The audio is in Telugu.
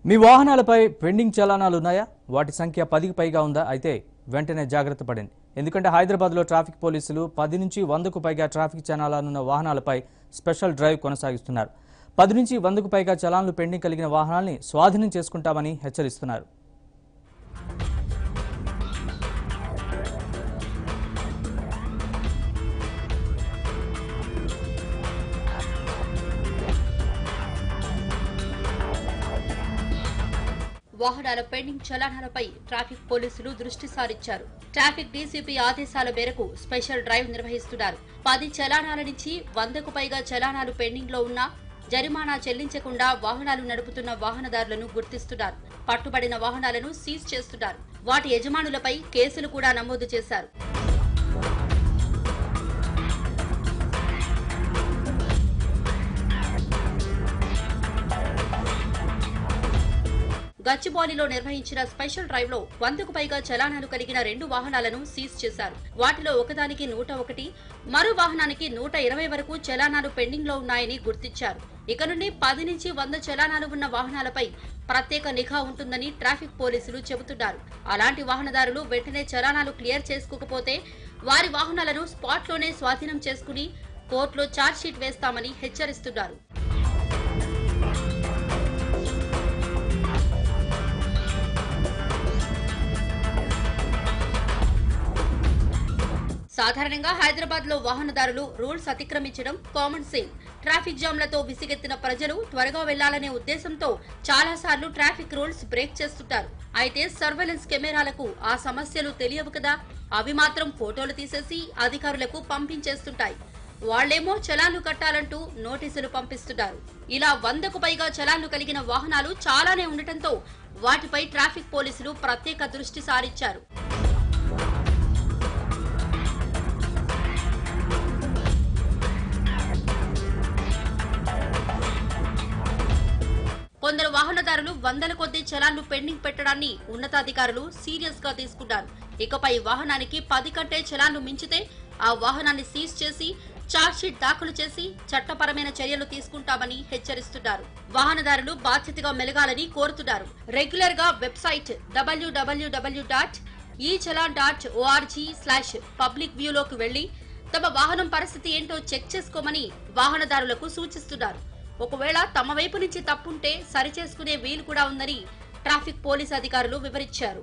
మీ వాహనాలపై పెండింగ్ చలానాలు ఉన్నాయా? వాటి సంఖ్య 10కి పైగా ఉందా? అయితే వెంటనే జాగ్రత్త పడండి. ఎందుకంటే హైదరాబాద్లో ట్రాఫిక్ పోలీసులు 10 నుంచి 100కు పైగా ట్రాఫిక్ చలానాలున్న వాహనాలపై స్పెషల్ డ్రైవ్ కొనసాగిస్తున్నారు. 10 నుంచి 100కు పైగా చలాన్లు పెండింగ్ కలిగిన వాహనాల్ని స్వాధీనం చేసుకుంటామని హెచ్చరిస్తున్నారు. వాహనాల పెండింగ్ చలానాలపై ట్రాఫిక్ పోలీసులు దృష్టి సారించారు. ట్రాఫిక్ డీసీపీ ఆదేశాల మేరకు స్పెషల్ డ్రైవ్ నిర్వహిస్తున్నారు. 10 చలానాల నుంచి 100కు పైగా చలానాలు పెండింగ్ లో ఉన్నా జరిమానా చెల్లించకుండా వాహనాలు నడుపుతున్న వాహనదారులను గుర్తిస్తున్నారు. పట్టుబడిన వాహనాలను సీజ్ చేస్తున్నారు. వాటి యజమానులపై కేసులు కూడా నమోదు చేశారు. గచ్చిబౌలిలో నిర్వహించిన స్పెషల్ డ్రైవ్ లో 100కు పైగా చలానాలు కలిగిన 2 వాహనాలను సీజ్ చేశారు. వాటిలో ఒకదానికి 101, మరో వాహనానికి 120 వరకు చలానాలు పెండింగ్ లో ఉన్నాయని గుర్తించారు. ఇక నుండి 10 నుంచి 100 చలానాలు ఉన్న వాహనాలపై ప్రత్యేక నిఘా ఉంటుందని ట్రాఫిక్ పోలీసులు చెబుతున్నారు. అలాంటి వాహనదారులు వెంటనే చలానాలు క్లియర్ చేసుకోకపోతే వారి వాహనాలను స్పాట్ లోనే స్వాధీనం చేసుకుని కోర్టులో ఛార్జ్ షీట్ వేస్తామని హెచ్చరిస్తున్నారు. సాధారణంగా హైదరాబాద్ లో వాహనదారులు రూల్స్ అతిక్రమించడం కామన్ సీన్. ట్రాఫిక్ జామ్లతో విసిగెత్తిన ప్రజలు త్వరగా వెళ్లాలనే ఉద్దేశంతో చాలా సార్లు ట్రాఫిక్ రూల్స్ బ్రేక్ చేస్తుంటారు. అయితే సర్వేలెన్స్ కెమెరాలకు ఆ సమస్యలు తెలియవు కదా. అవి మాత్రం ఫోటోలు తీసేసి అధికారులకు పంపించేస్తుంటాయి. వాళ్లేమో చలాన్లు కట్టాలంటూ నోటీసులు పంపిస్తున్నారు. ఇలా 100కు పైగా చలాన్లు కలిగిన వాహనాలు చాలానే ఉండటంతో వాటిపై ట్రాఫిక్ పోలీసులు ప్రత్యేక దృష్టి సారించారు. కొందరు వాహనదారులు వందల కొద్దీ చలాన్లు పెండింగ్ పెట్టడాన్ని ఉన్నతాధికారులు సీరియస్ గా తీసుకున్నారు. ఇకపై వాహనానికి 10 కంటే చలాన్లు మించితే ఆ వాహనాన్ని సీజ్ చేసి ఛార్జ్ షీట్ దాఖలు చేసి చట్టపరమైన చర్యలు తీసుకుంటామని హెచ్చరిస్తున్నారు. వాహనదారులు బాధ్యతగా మెలగాలని కోరుతున్నారు. రెగ్యులర్ గా వెబ్సైట్ www.echallan.org/public view లోకి వెళ్లి తమ వాహనం పరిస్థితి ఏంటో చెక్ చేసుకోమని వాహనదారులకు సూచిస్తున్నారు. ఒకవేళ తమ వైపు నుంచి తప్పుంటే సరిచేసుకునే వీలు కూడా ఉందని ట్రాఫిక్ పోలీస్ అధికారులు వివరించారు.